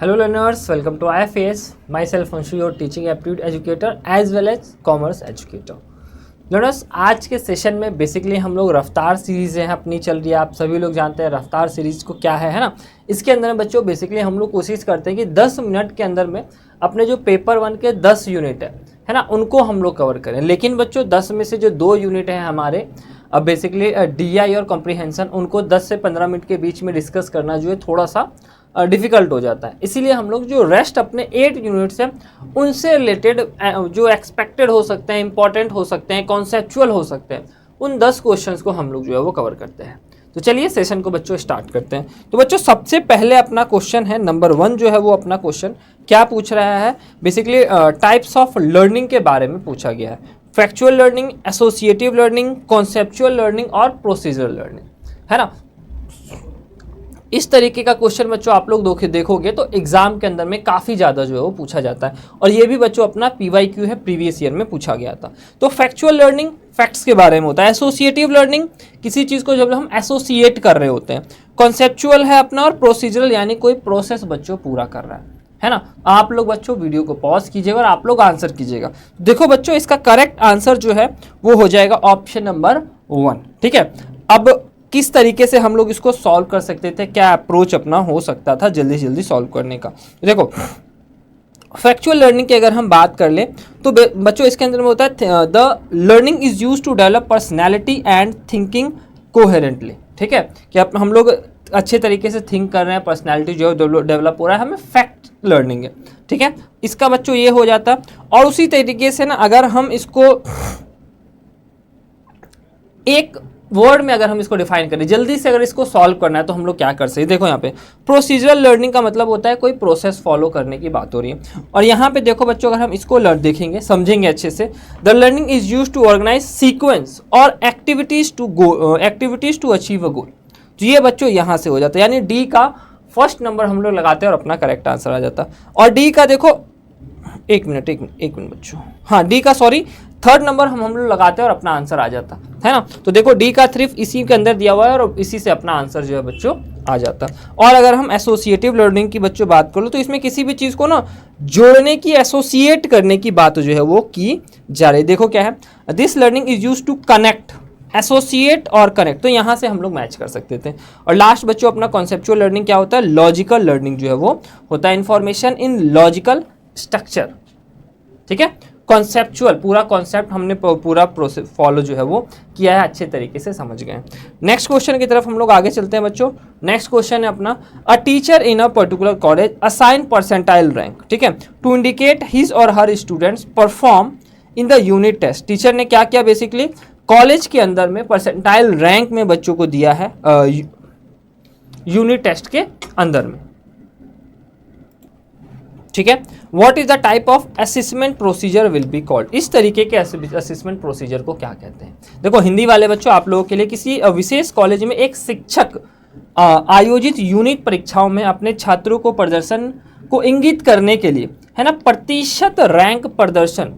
Hello learners, welcome to IFAS. Myself Anshu, your teaching aptitude educator as well as commerce educator. Learners, आज के session में basically हम लोग रफ्तार series है अपनी चल रही है। आप सभी लोग जानते हैं रफ्तार सीरीज़ को क्या है ना। इसके अंदर बच्चों बेसिकली हम लोग कोशिश करते हैं कि 10 मिनट के अंदर में अपने जो पेपर 1 के 10 यूनिट है ना, उनको हम लोग कवर करें। लेकिन बच्चों 10 में से जो 2 यूनिट हैं हमारे अब बेसिकली DI और कॉम्प्रीहेंशन, उनको 10 से 15 मिनट के बीच में डिस्कस करना जो है थोड़ा सा डिफ़िकल्ट हो जाता है। इसीलिए हम लोग जो रेस्ट अपने 8 यूनिट्स हैं उनसे रिलेटेड जो एक्सपेक्टेड हो सकते हैं, इंपॉर्टेंट हो सकते हैं, कॉन्सेप्चुअल हो सकते हैं, उन 10 क्वेश्चंस को हम लोग जो है वो कवर करते हैं। तो चलिए सेशन को बच्चों स्टार्ट करते हैं। तो बच्चों सबसे पहले अपना क्वेश्चन है नंबर 1 जो है वो अपना क्वेश्चन क्या पूछ रहा है, बेसिकली टाइप्स ऑफ लर्निंग के बारे में पूछा गया है। Factual learning, associative learning, conceptual learning और प्रोसीजरल लर्निंग, है ना। इस तरीके का क्वेश्चन बच्चों आप लोग देखोगे तो एग्जाम के अंदर में काफ़ी ज़्यादा जो है वो पूछा जाता है। और ये भी बच्चों अपना PYQ है, प्रीवियस ईयर में पूछा गया था। तो फैक्चुअल लर्निंग फैक्ट्स के बारे में होता है। एसोसिएटिव लर्निंग किसी चीज़ को जब हम एसोसिएट कर रहे होते हैं। कॉन्सेप्चुअल है अपना, और प्रोसीजरल यानी कोई प्रोसेस बच्चों पूरा कर रहा है ना। आप लोग बच्चों वीडियो को पॉज कीजिएगा और आप लोग आंसर कीजिएगा। देखो बच्चों इसका करेक्ट आंसर जो है वो हो जाएगा ऑप्शन नंबर 1, ठीक है। अब किस तरीके से हम लोग इसको सॉल्व कर सकते थे, क्या अप्रोच अपना हो सकता था जल्दी से जल्दी सॉल्व करने का। देखो फैक्चुअल लर्निंग की अगर हम बात कर ले तो बच्चों इसके अंदर में होता है the learning is used to develop personality and thinking coherently, ठीक है। कि हम लोग अच्छे तरीके से थिंक कर रहे हैं, पर्सनैलिटी जो डेवलप हो रहा है, हमें फैक्ट लर्निंग है, ठीक है। इसका बच्चों ये हो जाता। और उसी तरीके से ना अगर हम इसको एक वर्ड में अगर हम इसको डिफाइन करें, जल्दी से अगर इसको सॉल्व करना है तो हम लोग क्या कर सकते हैं। देखो यहाँ पे प्रोसीजरल लर्निंग का मतलब होता है कोई प्रोसेस फॉलो करने की बात हो रही है। और यहाँ पे देखो बच्चों अगर हम इसको देखेंगे, समझेंगे अच्छे से, the learning is used to organise sequence और activities to achieve a goal. तो ये बच्चों यहाँ से हो जाता है, यानी डी का फर्स्ट नंबर हम लोग लगाते हैं और अपना करेक्ट आंसर आ जाता। और डी का देखो एक मिनट बच्चों, हाँ डी का सॉरी थर्ड नंबर हम लोग लगाते हैं और अपना आंसर आ जाता है ना। तो देखो डी का सिर्फ इसी के अंदर दिया हुआ है और इसी से अपना आंसर जो है बच्चों आ जाता। और अगर हम एसोसिएटिव लर्निंग की बच्चों बात कर लो तो इसमें किसी भी चीज़ को ना जोड़ने की, एसोसिएट करने की बात जो है वो की जा रही है। देखो क्या है, this learning is used to connect, associate और कनेक्ट, तो यहाँ से हम लोग मैच कर सकते थे। और लास्ट बच्चों अपना कॉन्सेप्चुअल लर्निंग क्या होता है, लॉजिकल लर्निंग जो है वो होता है, इन्फॉर्मेशन इन लॉजिकल स्ट्रक्चर, ठीक है। कॉन्सेप्चुअल पूरा कॉन्सेप्ट हमने पूरा प्रोसेस फॉलो जो है वो किया है, अच्छे तरीके से समझ गए। नेक्स्ट क्वेश्चन की तरफ हम लोग आगे चलते हैं बच्चों। नेक्स्ट क्वेश्चन है अपना, a teacher in a particular college assign percentile rank, ठीक है, to indicate his or her students perform in the unit test. Teacher ने क्या किया, बेसिकली कॉलेज के अंदर में परसेंटाइल रैंक में बच्चों को दिया है यूनिट टेस्ट के अंदर में, ठीक है। What is the type of assessment procedure will be called. इस तरीके के असेसमेंट प्रोसीजर को क्या कहते हैं। देखो हिंदी वाले बच्चों आप लोगों के लिए, किसी विशेष कॉलेज में एक शिक्षक आयोजित यूनिट परीक्षाओं में अपने छात्रों को प्रदर्शन को इंगित करने के लिए, है ना, प्रतिशत रैंक प्रदर्शन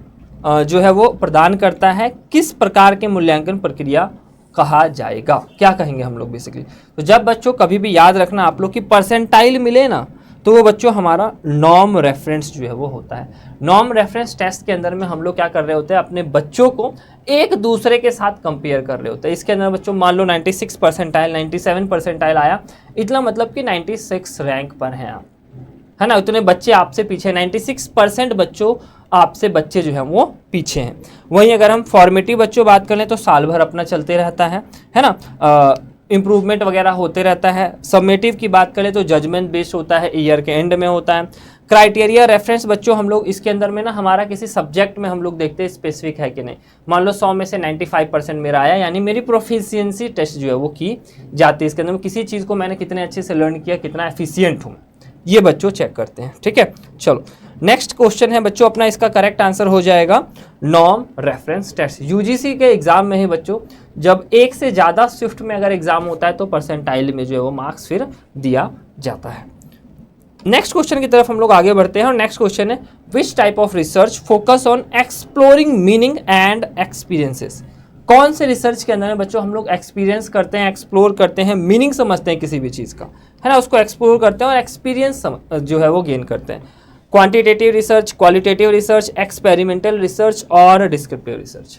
जो है वो प्रदान करता है, किस प्रकार के मूल्यांकन प्रक्रिया कहा जाएगा, क्या कहेंगे हम लोग बेसिकली। तो जब बच्चों कभी भी याद रखना आप लोग की परसेंटाइल मिले ना, तो वो बच्चों हमारा नॉर्म रेफरेंस जो है वो होता है। नॉर्म रेफरेंस टेस्ट के अंदर में हम लोग क्या कर रहे होते हैं, अपने बच्चों को एक दूसरे के साथ कंपेयर कर रहे होते हैं। इसके अंदर बच्चों मान लो 96 परसेंटाइल, 97 परसेंटाइल आया, इतना मतलब कि 96 रैंक पर हैं आप, है ना। इतने बच्चे आपसे पीछे, 96% बच्चों आपसे बच्चे जो हैं वो पीछे हैं। वहीं अगर हम फॉर्मेटिव बच्चों बात कर लें तो साल भर अपना चलते रहता है ना, इम्प्रूवमेंट वगैरह होते रहता है। सबमेटिव की बात करें तो जजमेंट बेस्ड होता है, ईयर के एंड में होता है। क्राइटेरिया रेफरेंस बच्चों हम लोग इसके अंदर में ना हमारा किसी सब्जेक्ट में हम लोग देखते हैं स्पेसिफिक है कि नहीं। मान लो 100 में से 95% मेरा आया, यानी मेरी प्रोफिशिएंसी टेस्ट जो है वो की जाती है। इसके अंदर में किसी चीज़ को मैंने कितने अच्छे से लर्न किया, कितना एफिशिएंट हूँ, ये बच्चों चेक करते हैं, ठीक है। चलो नेक्स्ट क्वेश्चन है बच्चों अपना, इसका करेक्ट आंसर हो जाएगा नॉर्म रेफरेंस टेस्ट। यूजीसी के एग्जाम में ही बच्चों जब एक से ज़्यादा शिफ्ट में अगर एग्जाम होता है तो परसेंटाइल में जो है वो मार्क्स फिर दिया जाता है। नेक्स्ट क्वेश्चन की तरफ हम लोग आगे बढ़ते हैं और नेक्स्ट क्वेश्चन है, which type of research focus on exploring meaning and experiences. कौन से रिसर्च के अंदर में बच्चों हम लोग एक्सपीरियंस करते हैं, एक्सप्लोर करते हैं, मीनिंग समझते हैं किसी भी चीज़ का, है ना, उसको एक्सप्लोर करते हैं और एक्सपीरियंस जो है वो गेन करते हैं। Quantitative research, qualitative research, experimental research और डिस्क्रिप्टिव रिसर्च,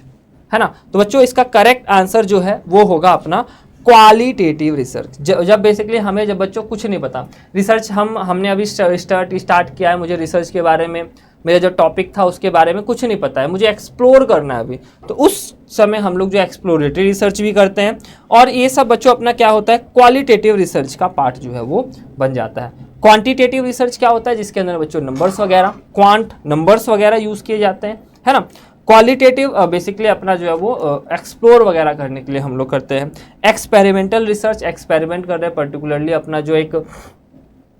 है ना। तो बच्चों इसका करेक्ट आंसर जो है वो होगा अपना क्वालिटेटिव रिसर्च। जब बेसिकली हमें, जब बच्चों कुछ नहीं पता, रिसर्च हमने अभी स्टार्ट किया है, मुझे रिसर्च के बारे में, मेरा जो टॉपिक था उसके बारे में कुछ नहीं पता है, मुझे एक्सप्लोर करना है अभी, तो उस समय हम लोग जो एक्सप्लोरेटरी रिसर्च भी करते हैं, और ये सब बच्चों अपना क्या होता है, क्वालिटेटिव रिसर्च का पार्ट जो है वो बन जाता है। क्वांटिटेटिव रिसर्च क्या होता है, जिसके अंदर बच्चों नंबर्स वगैरह, क्वांट नंबर्स वगैरह यूज़ किए जाते हैं, है ना। क्वालिटेटिव बेसिकली अपना जो है वो एक्सप्लोर वगैरह करने के लिए हम लोग करते हैं। एक्सपेरिमेंटल रिसर्च, एक्सपेरिमेंट कर रहे हैं, पर्टिकुलरली अपना जो एक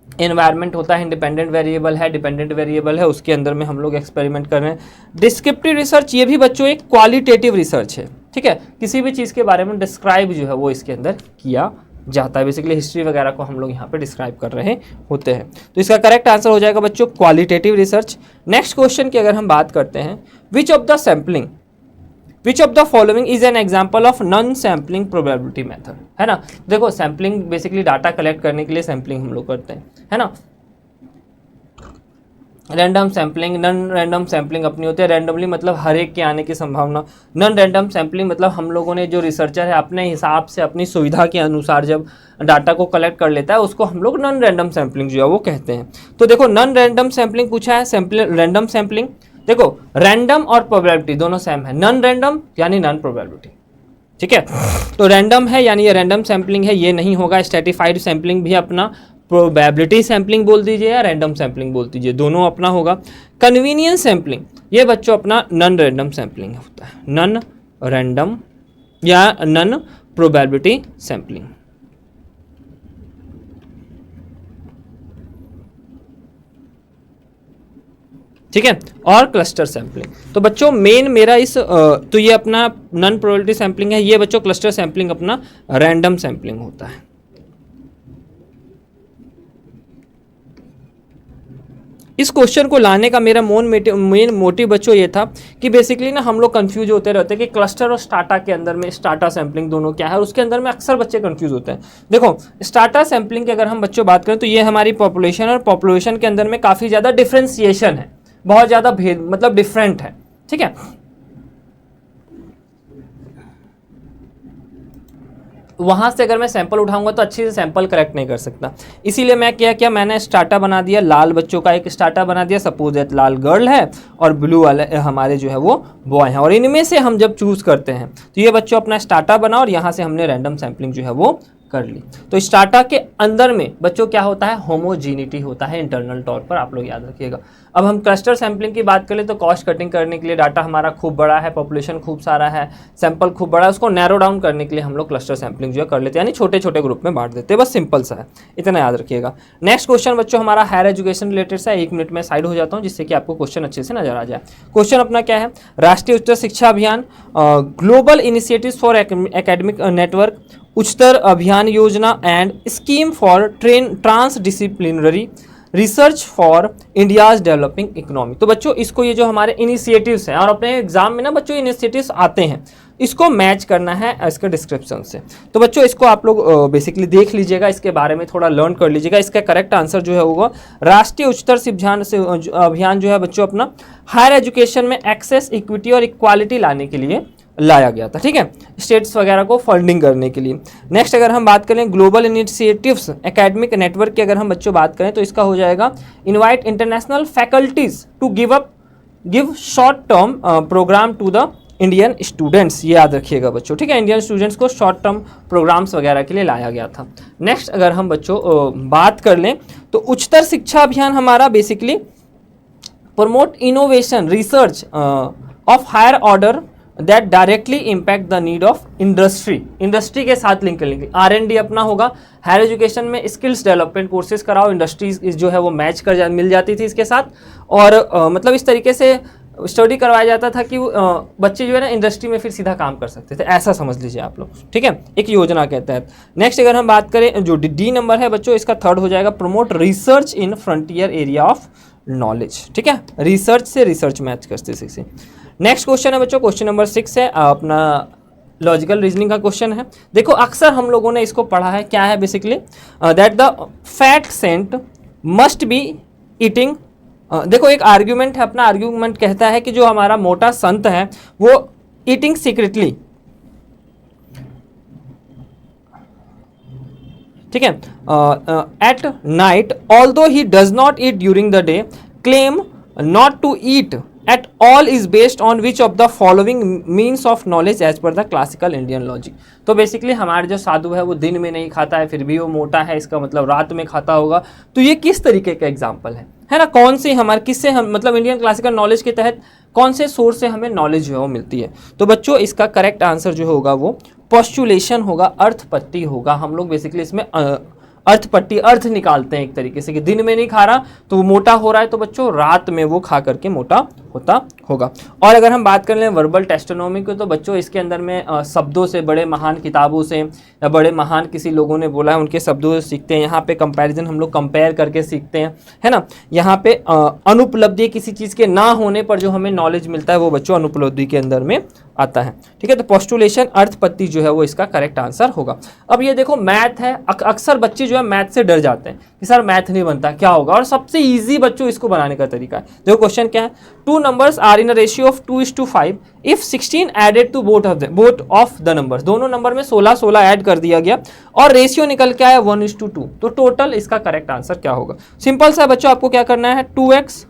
एनवायरनमेंट होता है, इंडिपेंडेंट वेरिएबल है, डिपेंडेंट वेरिएबल है, उसके अंदर में हम लोग एक्सपेरिमेंट कर रहे हैं। डिस्क्रिप्टिव रिसर्च, ये भी बच्चों एक क्वालिटेटिव रिसर्च है, ठीक है, किसी भी चीज़ के बारे में डिस्क्राइब जो है वो इसके अंदर किया जाता है। बेसिकली हिस्ट्री वगैरह को हम लोग यहाँ पे डिस्क्राइब कर रहे होते हैं। तो इसका करेक्ट आंसर हो जाएगा बच्चों क्वालिटेटिव रिसर्च। नेक्स्ट क्वेश्चन की अगर हम बात करते हैं, विच of the following is an example of non sampling probability method, है ना। देखो सैम्पलिंग बेसिकली डाटा कलेक्ट करने के लिए सैम्पलिंग हम लोग करते हैं, है ना। Random sampling, non random sampling अपनी होती है, रैंडमली मतलब हर एक के आने की संभावना, नॉन रैंडम सैम्पलिंग मतलब हम लोगों ने, जो रिसर्चर है अपने हिसाब से अपनी सुविधा के अनुसार जब डाटा को कलेक्ट कर लेता है उसको हम लोग नॉन रैंडम सैम्पलिंग जो है वो कहते हैं। तो देखो नॉन रैंडम सैम्पलिंग पूछा है, रैंडम सैम्पलिंग, देखो रैंडम और प्रोबेबिलिटी दोनों सेम है, नॉन रैंडम यानी नॉन प्रोबेबिलिटी, ठीक है। तो रैंडम है यानी ये रैंडम सैम्पलिंग है, ये नहीं होगा। स्ट्रेटिफाइड सैम्पलिंग भी अपना प्रोबेबिलिटी सैम्पलिंग बोल दीजिए या रैंडम सैम्पलिंग बोल दीजिए, दोनों अपना होगा। कन्वीनियंस सैम्पलिंग, ये बच्चों अपना नॉन रैंडम सैम्पलिंग होता है, नॉन रैंडम या नॉन प्रोबेबिलिटी सैम्पलिंग, ठीक है। और क्लस्टर सैम्पलिंग, तो बच्चों मेन मेरा तो ये अपना नॉन प्रोबेबिलिटी सैम्पलिंग है, ये बच्चों क्लस्टर सैम्पलिंग अपना रैंडम सैम्पलिंग होता है। इस क्वेश्चन को लाने का मेरा मेन मोटिव बच्चों ये था कि बेसिकली ना हम लोग कंफ्यूज होते रहते हैं कि क्लस्टर और स्टाटा के अंदर में, स्टाटा सैम्पलिंग दोनों क्या है, और उसके अंदर में अक्सर बच्चे कंफ्यूज होते हैं। देखो स्टाटा सैम्पलिंग की अगर हम बच्चों बात करें तो ये हमारी पॉपुलेशन, और पॉपुलेशन के अंदर में काफ़ी ज़्यादा डिफ्रेंसिएशन है, बहुत ज़्यादा भेद मतलब डिफरेंट है, ठीक है। वहाँ से अगर मैं सैंपल उठाऊंगा तो अच्छी से सैंपल कलेक्ट नहीं कर सकता, इसीलिए मैं क्या मैंने स्टाटा बना दिया, लाल बच्चों का एक स्टाटा बना दिया, सपोज दैट लाल गर्ल है और ब्लू वाले हमारे जो है वो बॉय हैं, और इनमें से हम जब चूज़ करते हैं तो ये बच्चों अपना स्टाटा बना और यहाँ से हमने रैंडम सैम्पलिंग जो है वो कर ली। तो स्टाटा के अंदर में बच्चों क्या होता है, होमोजीनिटी होता है इंटरनल तौर पर, आप लोग याद रखिएगा। अब हम क्लस्टर सैम्पलिंग की बात करें तो कॉस्ट कटिंग करने के लिए, डाटा हमारा खूब बड़ा है, पॉपुलेशन खूब सारा है, सैंपल खूब बड़ा है, उसको नैरो डाउन करने के लिए हम लोग क्लस्टर सैम्पलिंग जो है कर लेते हैं, यानी छोटे छोटे ग्रुप में बांट देते हैं, बस सिंपल सा है, इतना याद रखिएगा। नेक्स्ट क्वेश्चन बच्चों हमारा हायर एजुकेशन रिलेटेड सा है, 1 मिनट में साइड हो जाता हूँ जिससे कि आपको क्वेश्चन अच्छे से नजर आ जाए। क्वेश्चन अपना क्या है, राष्ट्रीय उच्च शिक्षा अभियान, global initiatives for academic network, उच्चतर अभियान योजना and scheme for transdisciplinary research for India's developing economy. तो बच्चों इसको, ये जो हमारे इनिशिएटिव्स हैं, और अपने एग्जाम में ना बच्चों इनिशिएटिव्स आते हैं, इसको मैच करना है इसके डिस्क्रिप्शन से। तो बच्चों इसको आप लोग बेसिकली देख लीजिएगा, इसके बारे में थोड़ा लर्न कर लीजिएगा। इसका करेक्ट आंसर जो है होगा राष्ट्रीय उच्चतर शिक्षा अभियान जो है बच्चों अपना हायर एजुकेशन में एक्सेस, इक्विटी और इक्वालिटी लाने के लिए लाया गया था, ठीक है, स्टेट्स वगैरह को फंडिंग करने के लिए। नेक्स्ट अगर हम बात करें ग्लोबल इनिशिएटिव्स एकेडमिक नेटवर्क की अगर हम बच्चों बात करें तो इसका हो जाएगा invite international faculties to give short term programme to the Indian students, ये याद रखिएगा बच्चों, ठीक है। इंडियन स्टूडेंट्स को शॉर्ट टर्म प्रोग्राम्स वगैरह के लिए लाया गया था। नेक्स्ट अगर हम बच्चों बात कर लें तो उच्चतर शिक्षा अभियान हमारा basically promote innovation research of higher order that directly impact the need of industry के साथ लिंक कर लेंगे। R&D अपना होगा, हायर एजुकेशन में स्किल्स डेवलपमेंट कोर्सेज कराओ, इंडस्ट्रीज जो है वो मैच कर मिल जाती थी इसके साथ, और मतलब इस तरीके से स्टडी करवाया जाता था कि बच्चे जो है ना इंडस्ट्री में फिर सीधा काम कर सकते थे, ऐसा समझ लीजिए आप लोग, ठीक है, एक योजना के तहत। नेक्स्ट अगर हम बात करें जो डी नंबर है बच्चों, इसका थर्ड हो जाएगा promote research in frontier area of knowledge, ठीक है, रिसर्च से रिसर्च मैच करते से। नेक्स्ट क्वेश्चन है बच्चों, क्वेश्चन नंबर 6 है अपना लॉजिकल रीजनिंग का क्वेश्चन है। देखो अक्सर हम लोगों ने इसको पढ़ा है, क्या है basically that the fat cent must be eating. देखो एक आर्ग्यूमेंट है, अपना आर्ग्यूमेंट कहता है कि जो हमारा मोटा संत है वो ईटिंग सीक्रेटली, ठीक है, at night although he does not eat during the day, claim not to eat at all is based on which of the following means of knowledge as per the classical Indian logic. तो basically हमारे जो साधु है वो दिन में नहीं खाता है फिर भी वो मोटा है, इसका मतलब रात में खाता होगा। तो ये किस तरीके का एग्जाम्पल है ना, कौन से हमारे किससे हम मतलब इंडियन क्लासिकल नॉलेज के तहत कौन से सोर्स से हमें नॉलेज जो है वो मिलती है। तो बच्चों इसका करेक्ट आंसर जो होगा वो पोस्टुलेशन होगा, अर्थपत्ति होगा। हम लोग बेसिकली इसमें अर्थपट्टी अर्थ निकालते हैं एक तरीके से कि दिन में नहीं खा रहा तो वो मोटा हो रहा है, तो बच्चों रात में वो खा करके मोटा होता होगा। और अगर हम बात कर लें वर्बल टेस्टोनॉमी को, तो बच्चों इसके अंदर में शब्दों से, बड़े महान किताबों से या बड़े महान किसी लोगों ने बोला है उनके शब्दों से सीखते हैं। यहाँ पे कंपैरिजन हम लोग कंपेयर करके सीखते हैं, है ना। यहाँ पे अनुपलब्धि किसी चीज़ के ना होने पर जो हमें नॉलेज मिलता है वो बच्चों अनुपलब्धि के अंदर में आता है, ठीक है। तो पोस्टुलेशन अर्थपत्ति जो है वो इसका करेक्ट आंसर होगा। अब ये देखो मैथ है, अक्सर बच्चे जो है मैथ से डर जाते हैं कि सर मैथ नहीं बनता क्या होगा, और सबसे इजी बच्चों इसको बनाने का तरीका है। देखो क्वेश्चन क्या है, two numbers are in a ratio of 2:5 if 16 added to both of the numbers. दोनों नंबर में 16 ऐड कर दिया गया और रेशियो निकल के आया 1:2। तो टोटल इसका करेक्ट आंसर क्या होगा। सिंपल सा बच्चों, आपको क्या करना है 2x,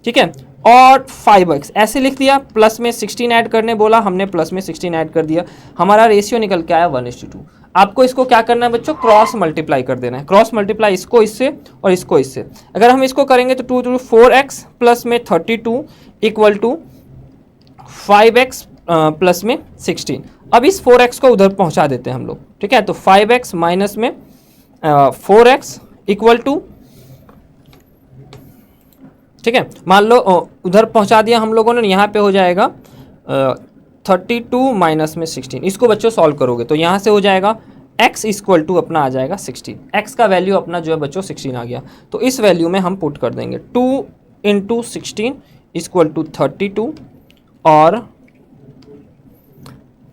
ठीक है, और 5x ऐसे लिख दिया, प्लस में 16 ऐड करने बोला हमने, प्लस में 16 ऐड कर दिया, हमारा रेशियो निकल के आया 1:2। आपको इसको क्या करना है बच्चों, क्रॉस मल्टीप्लाई कर देना है। क्रॉस मल्टीप्लाई इसको इससे और इसको इससे, अगर हम इसको करेंगे तो 2 4x प्लस में 32 इक्वल टू 5x प्लस में 16। अब इस 4x को उधर पहुंचा देते हैं हम लोग, ठीक है। तो 5x माइनस में 4x इक्वल टू, ठीक है, मान लो उधर पहुंचा दिया हम लोगों ने, यहाँ पे हो जाएगा 32 माइनस में 16। इसको बच्चों सॉल्व करोगे तो यहाँ से हो जाएगा x इक्वल टू अपना आ जाएगा 16। x का वैल्यू अपना जो है बच्चों 16 आ गया, तो इस वैल्यू में हम पुट कर देंगे 2 × 16 इक्वल टू 32 और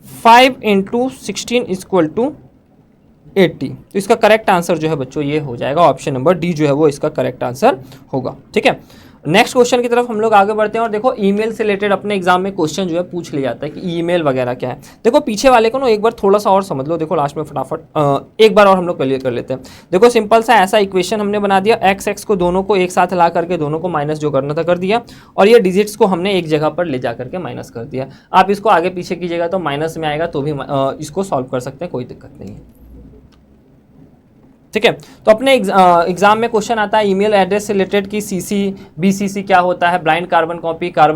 5 × 16 इक्वल टू 80। तो इसका करेक्ट आंसर जो है बच्चों ये हो जाएगा, ऑप्शन नंबर डी जो है वो इसका करेक्ट आंसर होगा, ठीक है। नेक्स्ट क्वेश्चन की तरफ हम लोग आगे बढ़ते हैं। और देखो ईमेल से रिलेटेड अपने एग्जाम में क्वेश्चन जो है पूछ लिया जाता है कि ईमेल वगैरह क्या है। देखो पीछे वाले को ना एक बार थोड़ा सा और समझ लो, देखो लास्ट में फटाफट एक बार और हम लोग क्लियर कर लेते हैं। देखो सिंपल सा ऐसा इक्वेशन हमने बना दिया, x को दोनों को एक साथ ला करके दोनों को माइनस जो करना था कर दिया, और ये डिजिट्स को हमने एक जगह पर ले जा करके माइनस कर दिया। आप इसको आगे पीछे कीजिएगा तो माइनस में आएगा, तो भी इसको सॉल्व कर सकते हैं, कोई दिक्कत नहीं है, ठीक है। तो अपने एग्जाम में क्वेश्चन आता है ईमेल एड्रेस से रिलेटेड कि CC BCC क्या होता है, ब्लाइंड कार्बन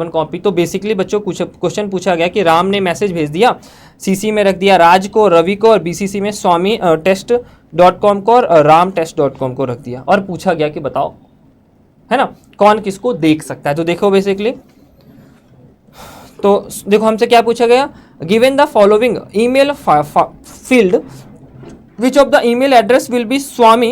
कॉपी। तो बेसिकली बच्चों क्वेश्चन पूछा गया कि राम ने मैसेज भेज दिया, CC में रख दिया राज को, रवि को, और BCC में स्वामी test.com को और राम test.com को रख दिया, और पूछा गया कि बताओ, है ना, कौन किसको देख सकता है। तो देखो बेसिकली, तो देखो हमसे क्या पूछा गया, given the following email field which of the email address will be Swami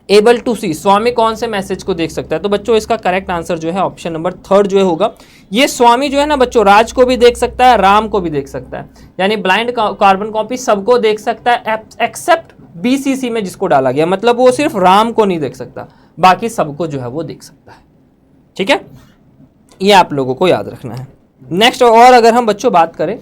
able to see। स्वामी कौन से मैसेज को देख सकता है। तो बच्चों इसका करेक्ट आंसर जो है ऑप्शन नंबर 3 जो है होगा। ये स्वामी जो है ना बच्चों, राज को भी देख सकता है, राम को भी देख सकता है, यानी ब्लाइंड कार्बन कॉपी सबको देख सकता है एक्सेप्ट BCC में जिसको डाला गया, मतलब वो सिर्फ राम को नहीं देख सकता, बाकी सबको जो है वो देख सकता है, ठीक है। ये आप लोगों को याद रखना है। नेक्स्ट, और अगर हम बच्चों बात करें,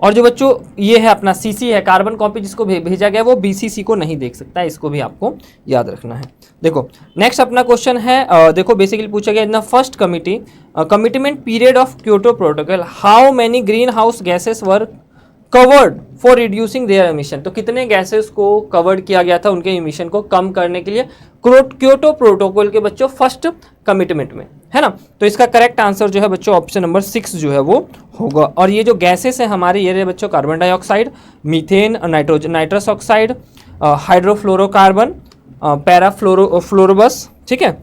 और जो बच्चों ये है अपना CC है, कार्बन कॉपी जिसको भेजा गया वो BCC को नहीं देख सकता है, इसको भी आपको याद रखना है। देखो नेक्स्ट अपना क्वेश्चन है, देखो बेसिकली पूछा गया in the first commitment period of Kyoto protocol how many green house gases were covered for reducing there emission. तो कितने गैसेस को कवर्ड किया गया था उनके एमिशन को कम करने के लिए क्योटो प्रोटोकॉल के बच्चों फर्स्ट कमिटमेंट में, है ना। तो इसका करेक्ट आंसर जो है बच्चों ऑप्शन नंबर 6 जो है वो होगा। और ये जो गैसेस है हमारे, ये रहे बच्चों carbon dioxide, methane, nitrous oxide, hydrofluorocarbon, पैराफ्लोरोबस, ठीक है,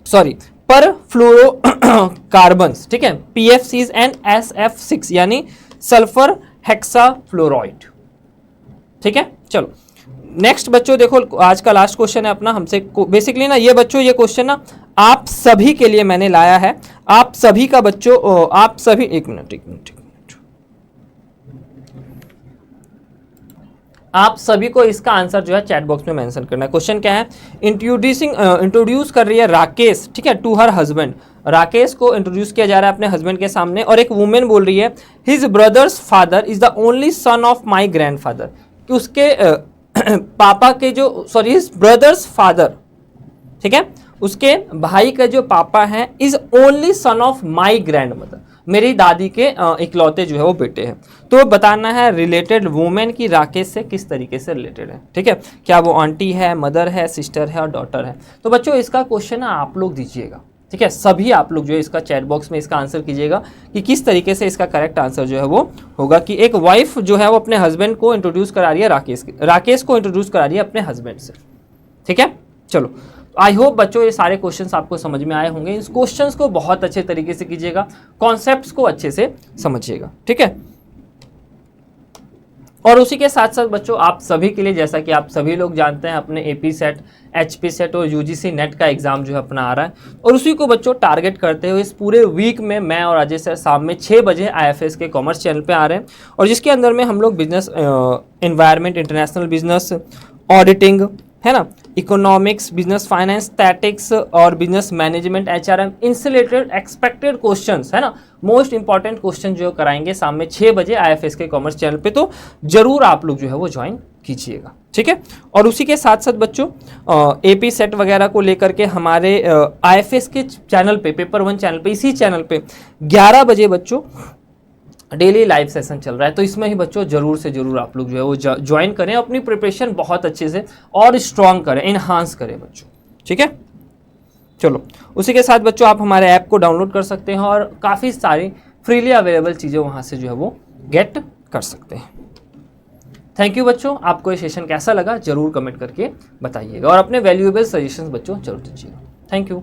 सॉरी पर फ्लोरो कार्बन्स, ठीक है, PFCs एंड SF6 यानी सल्फर हेक्साफ्लोराइड, ठीक है। चलो नेक्स्ट बच्चों देखो, आज का लास्ट क्वेश्चन है अपना हमसे बेसिकली ना, ये बच्चों ये क्वेश्चन ना आप सभी के लिए मैंने लाया है, आप सभी का बच्चों, आप सभी, एक मिनट, आप सभी को इसका आंसर जो है चैट बॉक्स में मेंशन करना है। क्वेश्चन क्या है, इंट्रोड्यूस कर रही है राकेश, ठीक है, टू हर हस्बैंड। राकेश को इंट्रोड्यूस किया जा रहा है अपने हस्बैंड के सामने, और एक वुमेन बोल रही है his brothers father is the only son of my grandfather, कि उसके पापा के जो, सॉरी, हिज ब्रदर्स फादर, ठीक है, उसके भाई का जो पापा हैं is only son of my grand mother, मेरी दादी के इकलौते जो है वो बेटे हैं। तो बताना है रिलेटेड वुमेन की राकेश से किस तरीके से रिलेटेड है, ठीक है, क्या वो आंटी है, मदर है, सिस्टर है और डॉटर है। तो बच्चों इसका क्वेश्चन आप लोग दीजिएगा, ठीक है, सभी आप लोग जो है इसका चैट बॉक्स में इसका आंसर कीजिएगा कि किस तरीके से इसका करेक्ट आंसर जो है वो होगा, कि एक वाइफ जो है वो अपने हस्बैंड को इंट्रोड्यूस करा रही है राकेश को इंट्रोड्यूस करा रही है अपने हस्बैंड से, ठीक है। चलो, आई होप बच्चों ये सारे क्वेश्चंस आपको समझ में आए होंगे। इन क्वेश्चंस को बहुत अच्छे तरीके से कीजिएगा, कॉन्सेप्ट्स को अच्छे से समझिएगा, ठीक है। और उसी के साथ साथ बच्चों आप सभी के लिए, जैसा कि आप सभी लोग जानते हैं, अपने AP सेट, HP सेट और UGC नेट का एग्जाम जो है अपना आ रहा है, और उसी को बच्चों टारगेट करते हुए इस पूरे वीक में मैं और अजय सर शाम में 6 बजे IFS के कॉमर्स चैनल पे आ रहे हैं, और जिसके अंदर में हम लोग business environment, international business, auditing, है ना, इकोनॉमिक्स, बिजनेस फाइनेंस, स्टैटिक्स और बिजनेस मैनेजमेंट, HRM, इनसे रिलेटेड एक्सपेक्टेड क्वेश्चंस, है ना, मोस्ट इंपॉर्टेंट क्वेश्चन जो कराएंगे शाम में 6 बजे IFS के कॉमर्स चैनल पे। तो जरूर आप लोग जो है वो ज्वाइन कीजिएगा, ठीक है। और उसी के साथ साथ बच्चों AP सेट वगैरह को लेकर के हमारे IFS के चैनल पे, पेपर 1 चैनल पे, इसी चैनल पे 11 बजे बच्चों डेली लाइव सेशन चल रहा है। तो इसमें ही बच्चों जरूर से जरूर आप लोग जो है वो ज्वाइन करें, अपनी प्रिपरेशन बहुत अच्छे से और स्ट्रॉन्ग करें, इन्हांस करें बच्चों, ठीक है। चलो, उसी के साथ बच्चों आप हमारे ऐप को डाउनलोड कर सकते हैं और काफ़ी सारी फ्रीली अवेलेबल चीज़ें वहाँ से जो है वो गेट कर सकते हैं। थैंक यू बच्चों, आपको ये सेशन कैसा लगा जरूर कमेंट करके बताइएगा, और अपने वैल्यूएबल सजेशंस बच्चों जरूर दीजिएगा। Thank you.